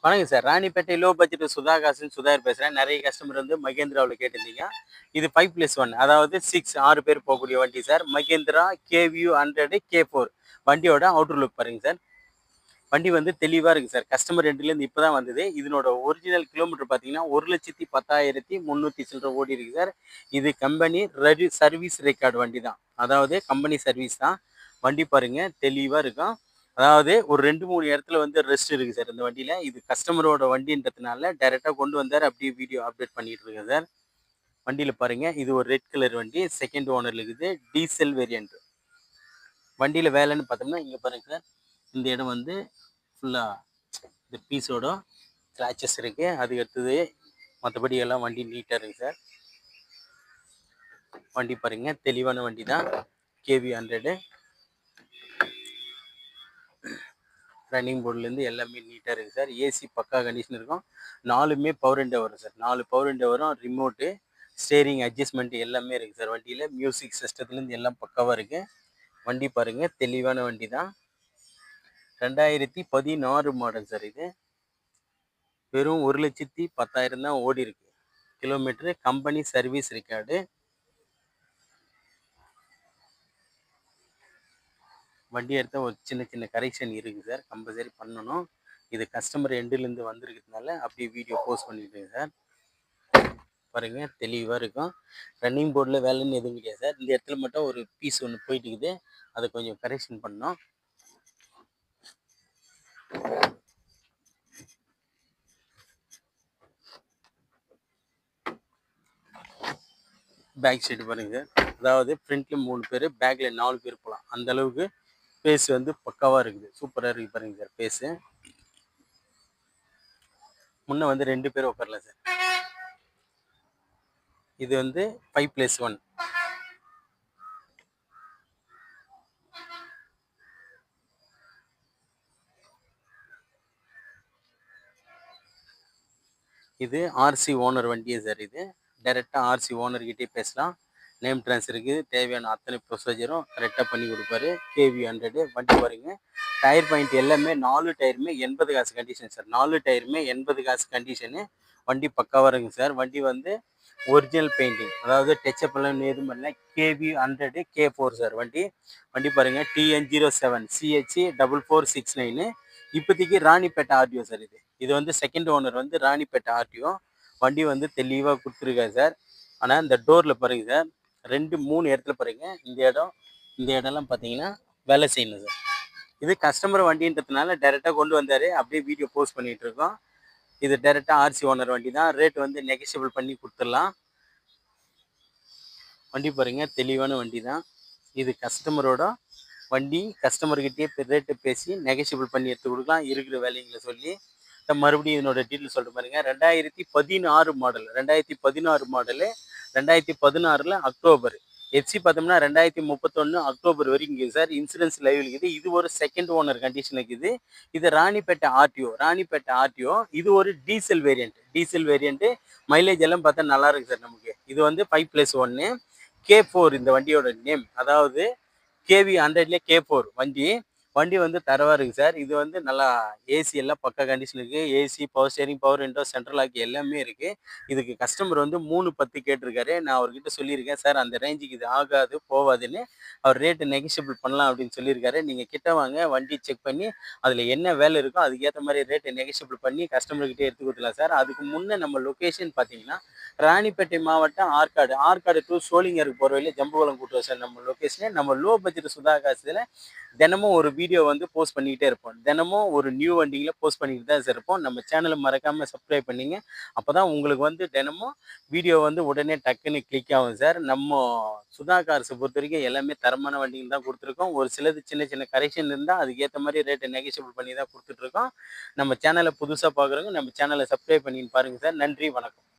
வணக்கம் sir. Ranipet low budget Sudhakar பேசுறேன். நெறைய கஸ்டமர் வந்து மகேந்திராவுல கேட்டிருந்தீங்க. இது 5+1 அதாவது 6 பேர் போகக்கூடிய வண்டி சார். மகேந்திரா KVU 100 K4 வண்டியோட அவுட்டர் லுக் பாருங்க சார். வண்டி வந்து தெளிவா இருக்கு சார். கஸ்டமர் எண்ட்லேருந்து இப்போ தான் வந்தது. இதனோட ஒரிஜினல் கிலோமீட்டர் பார்த்தீங்கன்னா 1,10,300 சில்லற ஓடி இருக்கு சார். இது கம்பெனி சர்வீஸ் ரெக்கார்டு வண்டி தான். அதாவது கம்பெனி சர்வீஸ் தான். வண்டி பாருங்க தெளிவா இருக்கும். அதாவது ஒரு 2, 3 இடத்துல வந்து ரெஸ்ட் இருக்கு சார் இந்த வண்டியில. இது கஸ்டமரோட வண்டின்றதுனால டைரக்டா கொண்டு வந்தாரு. அப்படியே வீடியோ அப்டேட் பண்ணிட்டு இருக்கேன் சார். வண்டியில பாருங்க இது ஒரு ரெட் கலர் வண்டி. செகண்ட் ஓனர்ல இருக்குது. Diesel variant. வண்டியில வேலைன்னு பார்த்தோம்னா இங்க பாருங்க சார். இந்த இடம் வந்து ஃபுல்லா இந்த பீஸோட ஸ்க்ராச்சஸ் இருக்கு. அதுக்கு அடுத்தது மற்றபடி எல்லாம் வண்டி நீட்டாக இருக்கு சார். வண்டி பாருங்க தெளிவான வண்டி தான். KV 100 ரன்னிங் போர்ட்லேருந்து எல்லாமே நீட்டாக இருக்குது சார். ஏசி பக்கா கண்டிஷன் இருக்கும். 4மே பவர் விண்டோ வரும் சார். 4 பவர் விண்டோ வரும். ரிமோட்டு, ஸ்டேரிங் அட்ஜஸ்ட்மெண்ட் எல்லாமே இருக்குது சார் வண்டியில். மியூசிக் சிஸ்டத்துலேருந்து எல்லாம் பக்காவாக இருக்குது. வண்டி பாருங்கள் தெளிவான வண்டி தான். 2016 மாடல் சார் இது. வெறும் 1,10,000 தான் ஓடி இருக்கு கிலோமீட்டரு. Company service record. வண்டி எடுத்தால் ஒரு சின்ன சின்ன கரெக்ஷன் இருக்குது சார். கம்பல்சரி பண்ணணும். இது கஸ்டமர் எண்டுலேருந்து வந்திருக்கிறதுனால அப்படியே வீடியோ போஸ்ட் பண்ணிட்டு சார். பாருங்க தெளிவாக இருக்கும். ரன்னிங் போர்டில் வேலைன்னு எதுவும் கிடையாது சார். இந்த இடத்துல மட்டும் ஒரு பீஸ் ஒன்று போயிட்டு இருக்குது. அதை கொஞ்சம் கரெக்ஷன் பண்ணோம். பேக் சைடு பாருங்க சார். அதாவது ஃப்ரண்ட்ல 3 பேர், பேக்ல 4 பேர் போகலாம். அந்த அளவுக்கு பேஸ் வந்து பக்காவாக இருக்குது. சூப்பராக இருக்குது பாருங்க சார் பேஸு. முன்ன வந்து 2 பேர் உட்காரலாம் சார். இது வந்து 5+1. இது RC ஓனர் வண்டியே சார். இது டைரெக்டாக RC ஓனர்கிட்டே பேசலாம். நேம் ட்ரான்ஸ்ஃபருக்கு தேவையான அத்தனை ப்ரொசீஜரும் கரெக்டாக பண்ணி கொடுப்பாரு. KV 100 வண்டி பாருங்க. டயர் பாயிண்ட் எல்லாமே 4 டயருமே 80 காசு கண்டிஷன் சார். 4 டயருமே 80 காசு கண்டிஷனு. வண்டி பக்காவாக இருக்குங்க சார். வண்டி வந்து ஒரிஜினல் பெயிண்டிங், அதாவது டச்சப் எல்லாம் எதுவும் பண்ணல. KV 100 K4 சார் வண்டி. வண்டி பாருங்க TN07 CH 4469. இப்போதைக்கு ராணிப்பேட்டை RTO சார் இது. இது வந்து செகண்ட் ஓனர் வந்து ராணிப்பேட்டை RTO. வண்டி வந்து தெளிவாக கொடுத்துருக்காரு சார். ஆனால் இந்த டோரில் பாருங்க சார், 2, 3 இடத்துல பாருங்க. இந்த இடம்லாம் பார்த்தீங்கன்னா வேலை செய்யணும் சார். இது கஸ்டமர் வண்டின்றதுனால டைரெக்டாக கொண்டு வந்தார். அப்படியே வீடியோ போஸ்ட் பண்ணிகிட்டு இருக்கோம். இது டைரெக்டாக RC ஓனர் வண்டி தான். ரேட் வந்து நெகோஷியபிள் பண்ணி கொடுத்துடலாம். வண்டி பாருங்க தெளிவான வண்டி தான். இது கஸ்டமரோட வண்டி. கஸ்டமர்கிட்டயே ரேட்டு பேசி நெகோஷியபிள் பண்ணி எடுத்து கொடுக்கலாம். இருக்கிற வேலைங்களை சொல்லி. மறுபடியும் இதனோட டீட்டெயில் சொல்லிட்டு பாருங்க. 2016 மாடல். 2016 மாடலு. 2016 அக்டோபர். FC பார்த்தோம்னா 2031 அக்டோபர் வரைக்கும் இருக்குது சார். இன்சூரன்ஸ் லைவ் இருக்குது. இது ஒரு செகண்ட் ஓனர் கண்டிஷன் இருக்குது. இது ராணிப்பேட்டை RTO. இது ஒரு டீசல் வேரியண்ட். மைலேஜ் எல்லாம் பார்த்தா நல்லா இருக்கு சார் நமக்கு. இது வந்து 5+1 K4 இந்த வண்டியோட நேம். அதாவது KV 100 K4 வண்டி வந்து தரவா இருக்கு சார். இது வந்து நல்லா ஏசி எல்லாம் பக்கா கண்டிஷன் இருக்கு. AC, power steering, power window, central lock எல்லாமே இருக்கு. இதுக்கு கஸ்டமர் வந்து 310 கேட்டிருக்காரு. நான் அவர்கிட்ட சொல்லியிருக்கேன் சார் அந்த ரேஞ்சுக்கு இது ஆகாது போவாதுன்னு. அவர் ரேட்டு நெகோஷியபிள் பண்ணலாம் அப்படின்னு சொல்லியிருக்காரு. நீங்கள் கிட்ட வாங்க, வண்டி செக் பண்ணி அதில் என்ன வேலை இருக்கோ அதுக்கேற்ற மாதிரி ரேட்டை நெகோஷியபிள் பண்ணி கஸ்டமர்கிட்டே எடுத்து கொடுத்துலாம் சார். அதுக்கு முன்னே நம்ம லொக்கேஷன் பார்த்தீங்கன்னா ராணிப்பேட்டை மாவட்டம் ஆற்காடு டு சோளிங்கருக்கு போகிற வழியில் ஜம்புவலம் கூட்டுவோம் சார் நம்ம லொக்கேஷனு. நம்ம லோ பட்ஜெட் சுதாகாசில் தினமும் ஒரு வீடியோ வந்து போஸ்ட் பண்ணிக்கிட்டே இருப்போம். தினமும் ஒரு நியூ வண்டிங்களை போஸ்ட் பண்ணிக்கிட்டு தான் சார் இருப்போம். நம்ம சேனலை மறக்காமல் சப்ஸ்கிரைப் பண்ணிங்க. அப்போ தான் உங்களுக்கு வந்து தினமும் வீடியோ வந்து உடனே டக்குன்னு கிளிக் ஆகும் சார். நம்ம சுதா கார்ஸை பொறுத்த வரைக்கும் எல்லாமே தரமான வண்டிகள் தான் கொடுத்துருக்கோம். ஒரு சிலது சின்ன சின்ன கரெக்ஷன் இருந்தால் அதுக்கேற்ற மாதிரி ரேட்டை நெகோஷியபிள் பண்ணி தான் கொடுத்துட்ருக்கோம். நம்ம சேனலை புதுசாக பார்க்குறவங்க நம்ம சேனலை சப்ஸ்கிரைப் பண்ணின்னு பாருங்கள் சார். நன்றி, வணக்கம்.